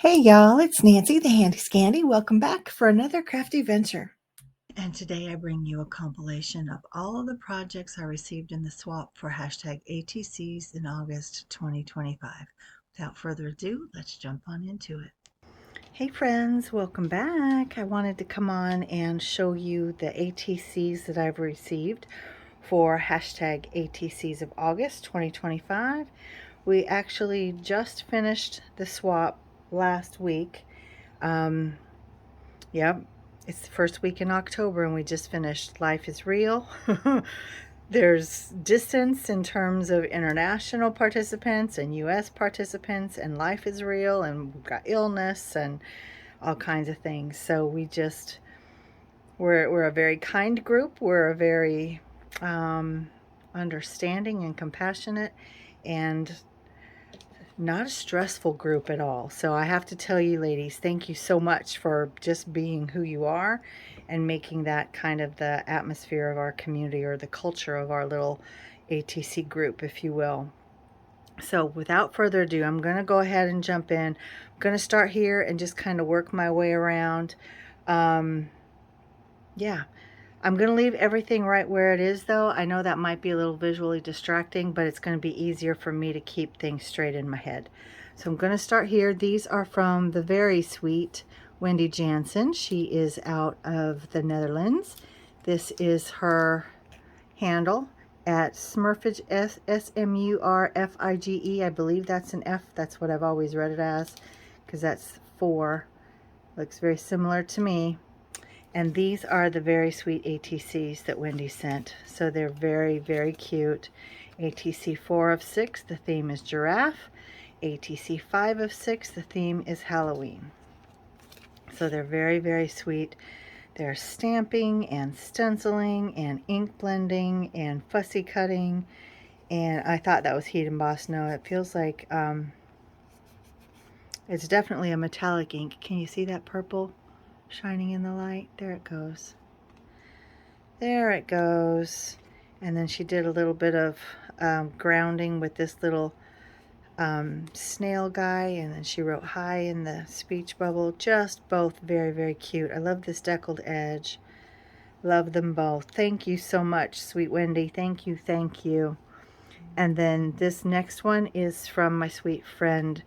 Hey y'all, it's Nancy the Handy Scandy. Welcome back for another crafty venture. And today I bring you a compilation of all of the projects I received in the swap for hashtag ATCs in August 2025. Without further ado, let's jump on into it. Hey friends, welcome back. I wanted to come on and show you the ATCs that I've received for hashtag ATCs of August 2025. We actually just finished the swap last week. Yep, it's the first week in October and we just finished Life is Real. There's distance in terms of international participants and US participants, and Life is Real, and we've got illness and all kinds of things. So we're a very kind group. We're a very understanding and compassionate and not a stressful group at all. So I have to tell you, ladies, thank you so much for just being who you are and making that kind of the atmosphere of our community, or the culture of our little ATC group, if you will. So without further ado, I'm going to go ahead and jump in. I'm going to start here and just kind of work my way around. Yeah, I'm going to leave everything right where it is, though. I know that might be a little visually distracting, but it's going to be easier for me to keep things straight in my head. So I'm going to start here. These are from the very sweet Wendy Jansen. She is out of the Netherlands. This is her handle at Smurfige, Smurfige. I believe that's an F. That's what I've always read it as, because that's 4. Looks very similar to me. And these are the very sweet ATCs that Wendy sent. So they're very, very cute. ATC 4 of 6, the theme is giraffe. ATC 5 of 6, the theme is Halloween. So they're very, very sweet. They're stamping and stenciling and ink blending and fussy cutting. And I thought that was heat embossed. No, it feels like it's definitely a metallic ink. Can you see that purple shining in the light? There it goes. There it goes. And then she did a little bit of grounding with this little snail guy, and then she wrote hi in the speech bubble. Just both very, very cute. I love this deckled edge. Love them both. Thank you so much, sweet Wendy. Thank you, thank you. And then this next one is from my sweet friend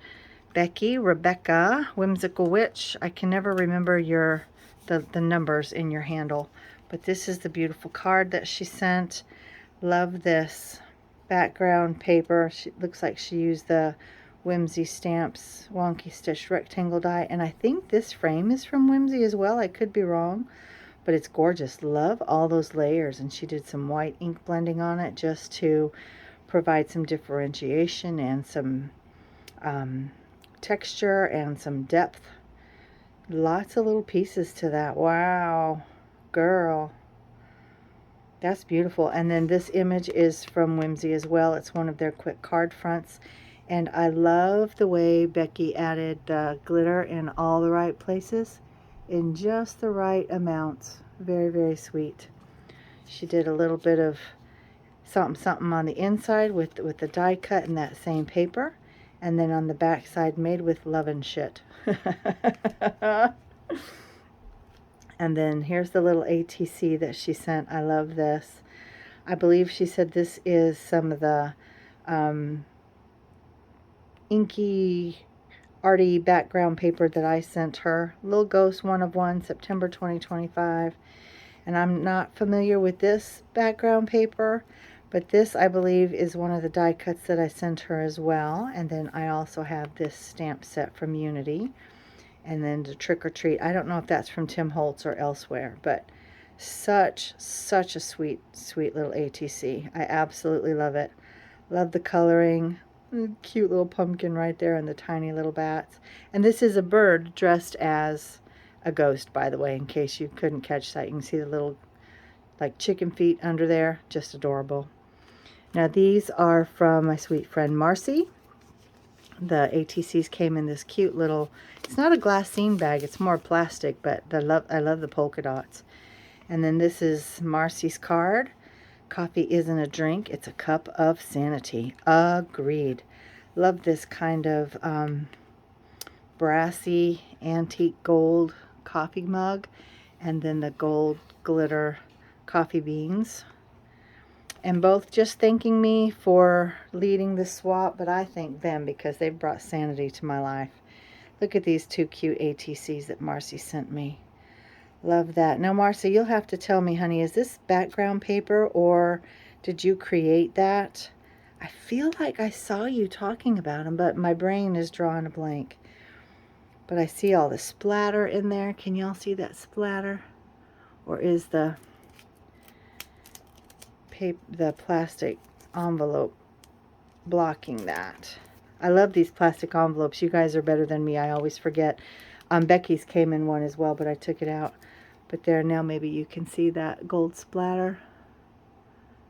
Rebecca, Whimsical Witch. I can never remember the numbers in your handle, but this is the beautiful card that she sent. Love this background paper. She looks like she used the Whimsy Stamps Wonky Stitch rectangle die, and I think this frame is from Whimsy as well. I could be wrong, but it's gorgeous. Love all those layers, and she did some white ink blending on it just to provide some differentiation and some texture and some depth. Lots of little pieces to that. Wow, girl, that's beautiful. And then this image is from Whimsy as well. It's one of their quick card fronts, and I love the way Becky added the glitter in all the right places in just the right amounts. Very, very sweet. She did a little bit of something on the inside with the die cut in that same paper, and then on the back side made with love and shit. And then here's the little ATC that she sent. I love this. I believe she said this is some of the inky arty background paper that I sent her. Little Ghost 1 of 1, September 2025. And I'm not familiar with this background paper, but this, I believe, is one of the die cuts that I sent her as well. And then I also have this stamp set from Unity. And then the Trick or Treat. I don't know if that's from Tim Holtz or elsewhere, but such a sweet, sweet little ATC. I absolutely love it. Love the coloring. Cute little pumpkin right there and the tiny little bats. And this is a bird dressed as a ghost, by the way, in case you couldn't catch that. You can see the little like chicken feet under there. Just adorable. Now these are from my sweet friend Marcy. The ATCs came in this cute little, it's not a glassine bag, it's more plastic, but I love the polka dots. And then this is Marcy's card. Coffee isn't a drink, it's a cup of sanity. Agreed. Love this kind of brassy antique gold coffee mug, and then the gold glitter coffee beans. And both just thanking me for leading the swap, but I thank them because they've brought sanity to my life. Look at these two cute ATCs that Marcy sent me. Love that. Now, Marcy, you'll have to tell me, honey, is this background paper or did you create that? I feel like I saw you talking about them, but my brain is drawing a blank. But I see all the splatter in there. Can y'all see that splatter? Or is the plastic envelope blocking that? I love these plastic envelopes. You guys are better than me. I always forget. Becky's came in one as well, but I took it out. But there, now maybe you can see that gold splatter.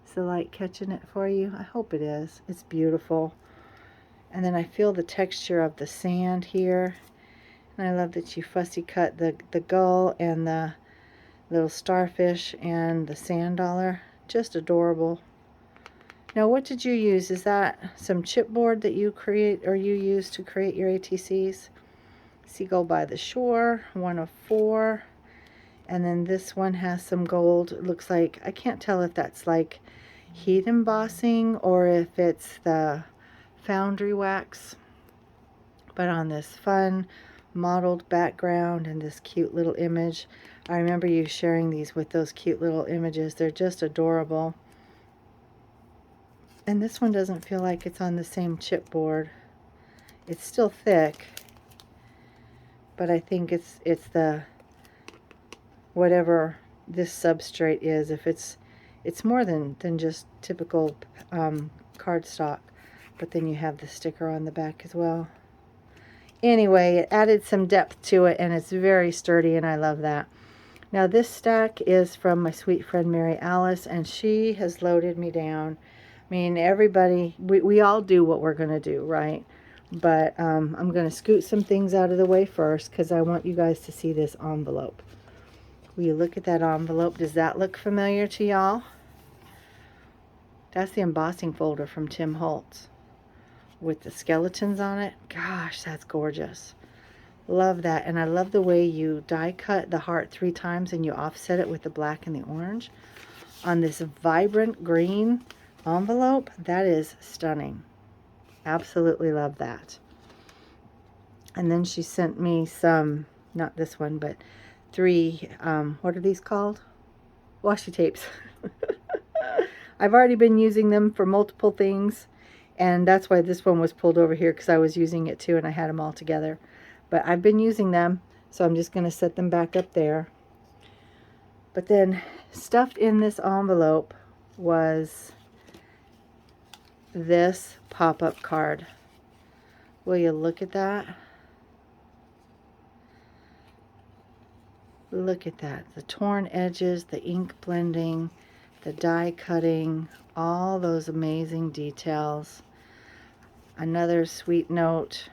Is the light catching it for you? I hope it is. It's beautiful. And then I feel the texture of the sand here. And I love that you fussy cut the gull and the little starfish and the sand dollar. Just adorable. Now, what did you use? Is that some chipboard that you create or you use to create your ATCs? Seagull by the Shore, 1 of 4. And then this one has some gold. It looks like, I can't tell if that's like heat embossing or if it's the foundry wax. But on this fun modeled background and this cute little image. I remember you sharing these with those cute little images. They're just adorable. And this one doesn't feel like it's on the same chipboard. It's still thick, but I think it's the whatever this substrate is. If it's more than just typical cardstock, but then you have the sticker on the back as well. Anyway, it added some depth to it, and it's very sturdy, and I love that. Now, this stack is from my sweet friend Mary Alice, and she has loaded me down. I mean, everybody, we all do what we're going to do, right? But I'm going to scoot some things out of the way first because I want you guys to see this envelope. Will you look at that envelope? Does that look familiar to y'all? That's the embossing folder from Tim Holtz with the skeletons on it. Gosh, that's gorgeous. Love that. And I love the way you die cut the heart 3 times and you offset it with the black and the orange on this vibrant green envelope. That is stunning. Absolutely love that. And then she sent me some, not this one, but 3, what are these called? Washi tapes. I've already been using them for multiple things, and that's why this one was pulled over here, because I was using it too and I had them all together. But I've been using them, so I'm just going to set them back up there. But then stuffed in this envelope was this pop-up card. Will you look at that? Look at that. The torn edges, the ink blending, the die cutting, all those amazing details. Another sweet note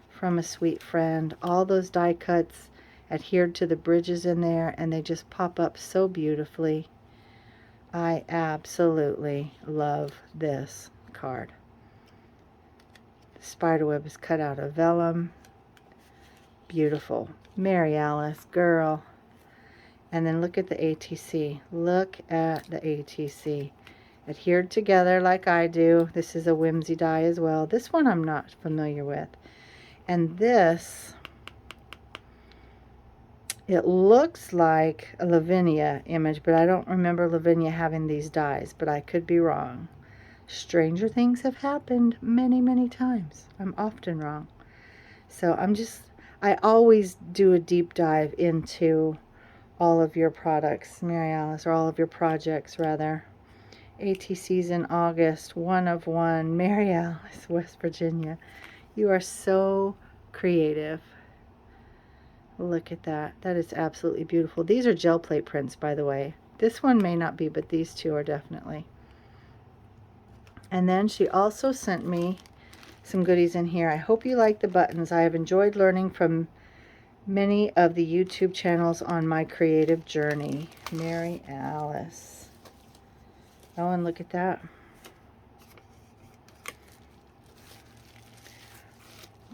from a sweet friend. All those die cuts adhered to the bridges in there, and they just pop up so beautifully. I absolutely love this card. The spiderweb is cut out of vellum. Beautiful. Mary Alice, girl. And then look at the ATC. Look at the ATC. Adhered together like I do. This is a whimsy die as well. This one I'm not familiar with. And this, it looks like a Lavinia image, but I don't remember Lavinia having these dies, but I could be wrong. Stranger things have happened many, many times. I'm often wrong. So I always do a deep dive into all of your products, Mary Alice, or all of your projects, rather. ATCs in August, 1 of 1, Mary Alice, West Virginia. You are so creative. Look at that. That is absolutely beautiful. These are gel plate prints, by the way. This one may not be, but these two are definitely. And then she also sent me some goodies in here. I hope you like the buttons. I have enjoyed learning from many of the YouTube channels on my creative journey. Mary Alice. Oh, and look at that.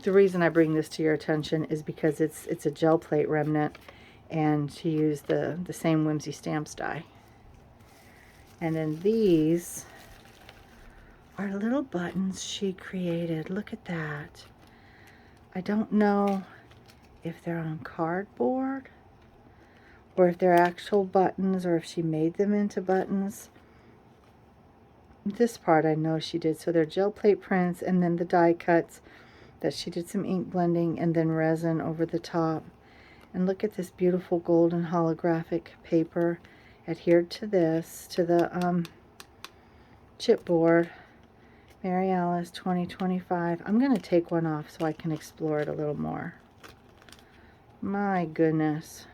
the reason I bring this to your attention is because it's a gel plate remnant, and she used the same Whimsy Stamps die. And then these are little buttons she created. Look at that. I don't know if they're on cardboard or if they're actual buttons or if she made them into buttons. This part I know she did. So they're gel plate prints, and then the die cuts that she did some ink blending and then resin over the top. And look at this beautiful golden holographic paper adhered to this, to the chipboard. Mary Alice 2025. I'm going to take one off so I can explore it a little more. My goodness.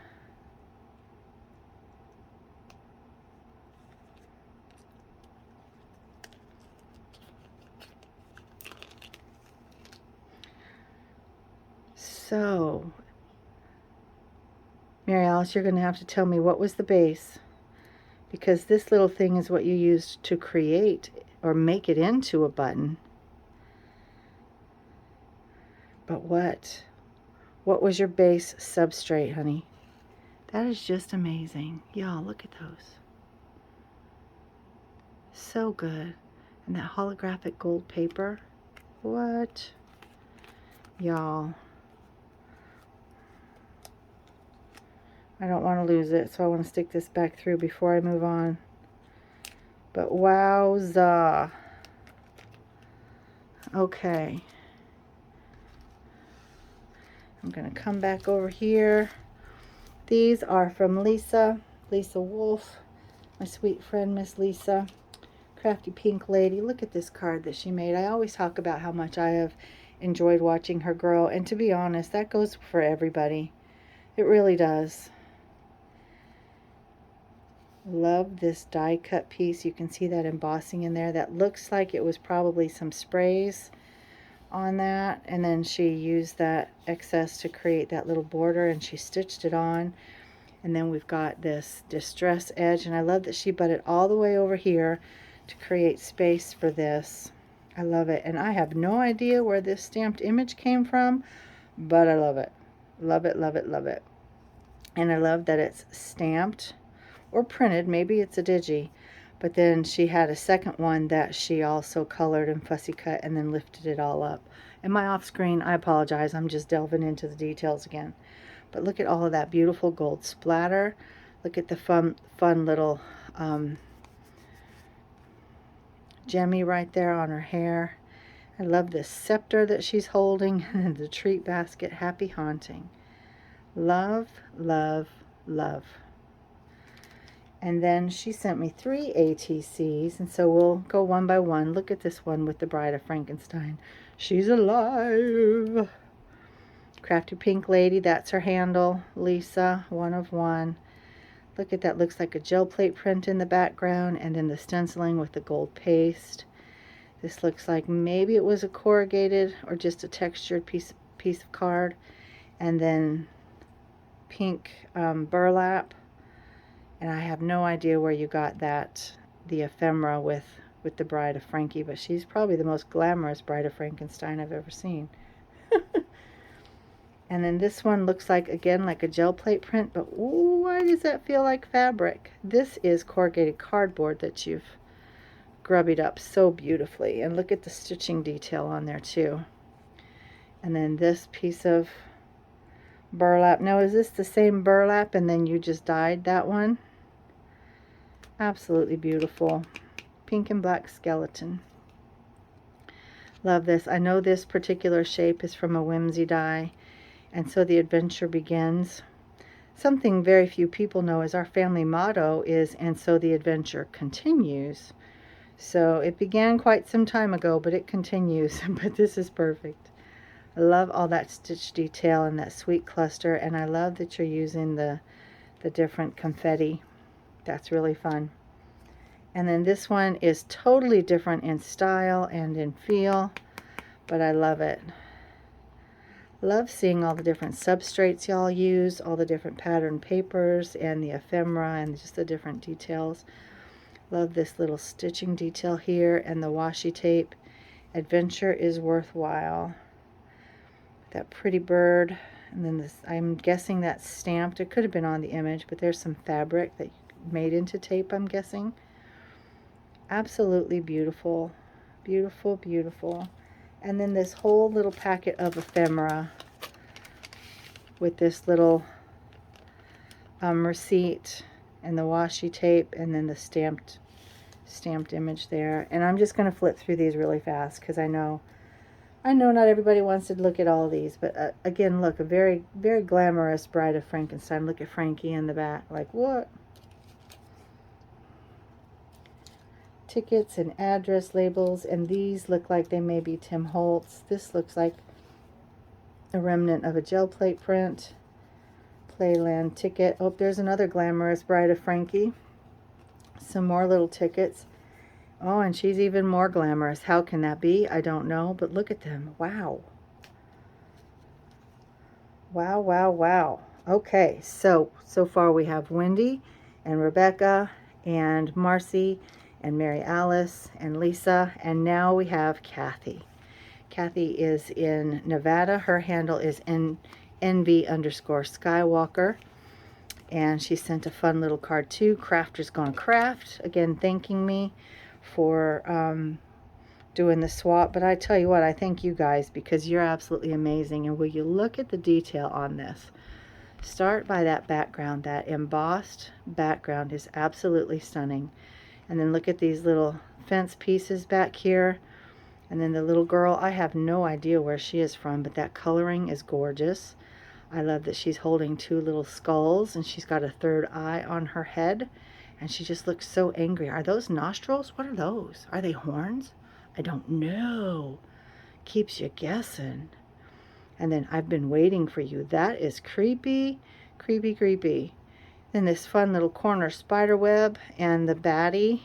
So, Mary Alice, you're going to have to tell me what was the base, because this little thing is what you used to create or make it into a button. But what was your base substrate, honey? That is just amazing. Y'all, look at those. So good. And that holographic gold paper. What? Y'all. I don't want to lose it, so I want to stick this back through before I move on. But wowza. Okay. I'm going to come back over here. These are from Lisa Wolf, my sweet friend Miss Lisa. Crafty Pink Lady. Look at this card that she made. I always talk about how much I have enjoyed watching her grow, and to be honest, that goes for everybody. It really does. Love this die cut piece. You can see that embossing in there. That looks like it was probably some sprays on that, and then she used that excess to create that little border, and she stitched it on. And then we've got this distress edge, and I love that she butted all the way over here to create space for this. I love it, and I have no idea where this stamped image came from, but I love it. Love it, love it, love it. And I love that it's stamped or printed. Maybe it's a digi, but then she had a second one that she also colored and fussy cut and then lifted it all up. And my off screen, I apologize, I'm just delving into the details again. But look at all of that beautiful gold splatter. Look at the fun little gemmy right there on her hair. I love this scepter that she's holding and the treat basket. Happy haunting. Love, love, love. And then she sent me 3 ATCs, and so we'll go one by one. Look at this one with the Bride of Frankenstein. She's alive. Crafty Pink Lady, that's her handle. Lisa, 1 of 1. Look at that, looks like a gel plate print in the background, and then the stenciling with the gold paste. This looks like maybe it was a corrugated or just a textured piece of card. And then pink burlap. And I have no idea where you got that, the ephemera with the Bride of Frankie, but she's probably the most glamorous Bride of Frankenstein I've ever seen. And then this one looks like, again, like a gel plate print, but ooh, why does that feel like fabric? This is corrugated cardboard that you've grubbied up so beautifully. And look at the stitching detail on there too. And then this piece of burlap. Now, is this the same burlap and then you just dyed that one? Absolutely beautiful. Pink and black skeleton. Love this. I know this particular shape is from a Whimsy die, and so the adventure begins. Something very few people know is our family motto is, and so the adventure continues. So it began quite some time ago, but it continues. But this is perfect. I love all that stitch detail and that sweet cluster, and I love that you're using the different confetti. That's really fun. And then this one is totally different in style and in feel, but I love it. Love seeing all the different substrates y'all use, all the different pattern papers and the ephemera and just the different details. Love this little stitching detail here and the washi tape. Adventure is worthwhile. that pretty bird. And then this, I'm guessing that's stamped. It could have been on the image, but there's some fabric that made into tape, I'm guessing. Absolutely beautiful. Beautiful, beautiful. And then this whole little packet of ephemera with this little receipt and the washi tape and then the stamped image there. And I'm just going to flip through these really fast because I know not everybody wants to look at all these, but again, look, a very, very glamorous Bride of Frankenstein. Look at Frankie in the back. Like, what? Tickets and address labels, and these look like they may be Tim Holtz. This looks like a remnant of a gel plate print. Playland ticket. Oh, there's another glamorous Bride of Frankie. Some more little tickets. Oh, and she's even more glamorous. How can that be? I don't know, but look at them. Wow. Wow, wow, wow. Okay, so far we have Wendy and Rebecca and Marcy and Mary Alice and Lisa, and now we have Kathy. Kathy is in Nevada. Her handle is NV_Skywalker. And she sent a fun little card too. Crafter's Gonna Craft. Again, thanking me for doing the swap. But I tell you what, I thank you guys because you're absolutely amazing. And will you look at the detail on this? Start by that background. That embossed background is absolutely stunning. And then look at these little fence pieces back here. And then the little girl, I have no idea where she is from, but that coloring is gorgeous. I love that she's holding two little skulls and she's got a third eye on her head. And she just looks so angry. Are those nostrils? What are those? Are they horns? I don't know. Keeps you guessing. And then I've been waiting for you. That is creepy, creepy, creepy. Then this fun little corner spider web and the baddie.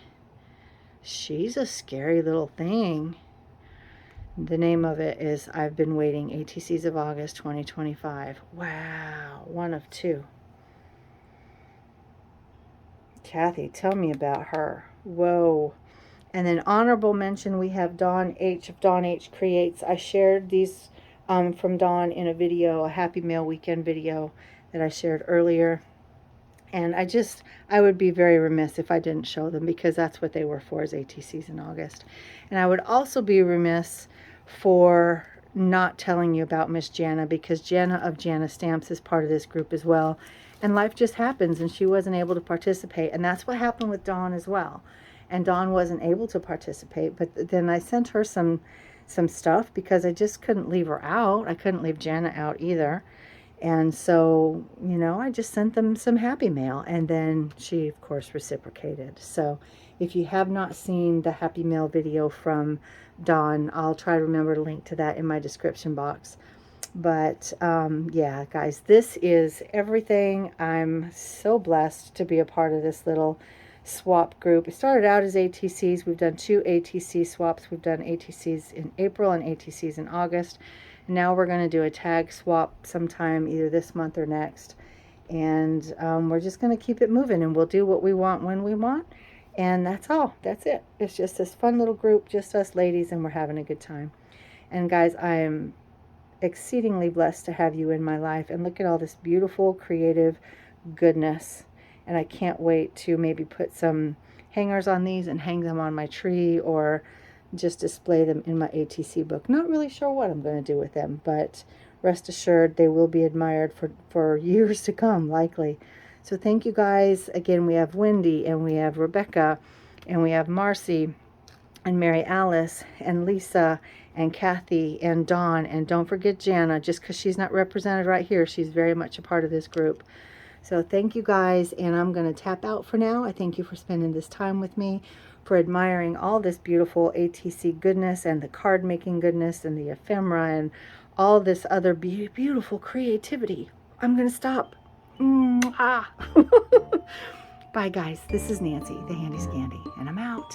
She's a scary little thing. The name of it is I've Been Waiting, ATCs of August 2025. Wow, one of two. Kathy, tell me about her. Whoa. And then honorable mention, we have Dawn H of Dawn H Creates. I shared these from Dawn in a video, a Happy Mail Weekend video that I shared earlier. And I would be very remiss if I didn't show them because that's what they were for, is ATCs in August. And I would also be remiss for not telling you about Miss Janna because Janna of Janna Stamps is part of this group as well. And life just happens and she wasn't able to participate. And that's what happened with Dawn as well. And Dawn wasn't able to participate. But then I sent her some stuff because I just couldn't leave her out. I couldn't leave Janna out either. And so, you know, I just sent them some happy mail. And then she, of course, reciprocated. So if you have not seen the happy mail video from Dawn, I'll try to remember to link to that in my description box. But yeah, guys, this is everything. I'm so blessed to be a part of this little swap group. It started out as ATCs. We've done 2 ATC swaps. We've done ATCs in April and ATCs in August. Now we're going to do a tag swap sometime either this month or next. And we're just going to keep it moving, and we'll do what we want when we want. And that's all. That's it. It's just this fun little group, just us ladies, and we're having a good time. And guys, I am exceedingly blessed to have you in my life. And look at all this beautiful, creative goodness. And I can't wait to maybe put some hangers on these and hang them on my tree or just display them in my ATC book. Not really sure what I'm going to do with them, but rest assured they will be admired for years to come, likely. So thank you guys. Again, we have Wendy and we have Rebecca and we have Marcy and Mary Alice and Lisa and Kathy and Dawn. And don't forget Janna, just because she's not represented right here, she's very much a part of this group. So thank you guys, and I'm going to tap out for now. I thank you for spending this time with me, for admiring all this beautiful ATC goodness and the card making goodness and the ephemera and all this other beautiful creativity. I'm going to stop. Bye guys, this is Nancy, the Handy Scandy, and I'm out.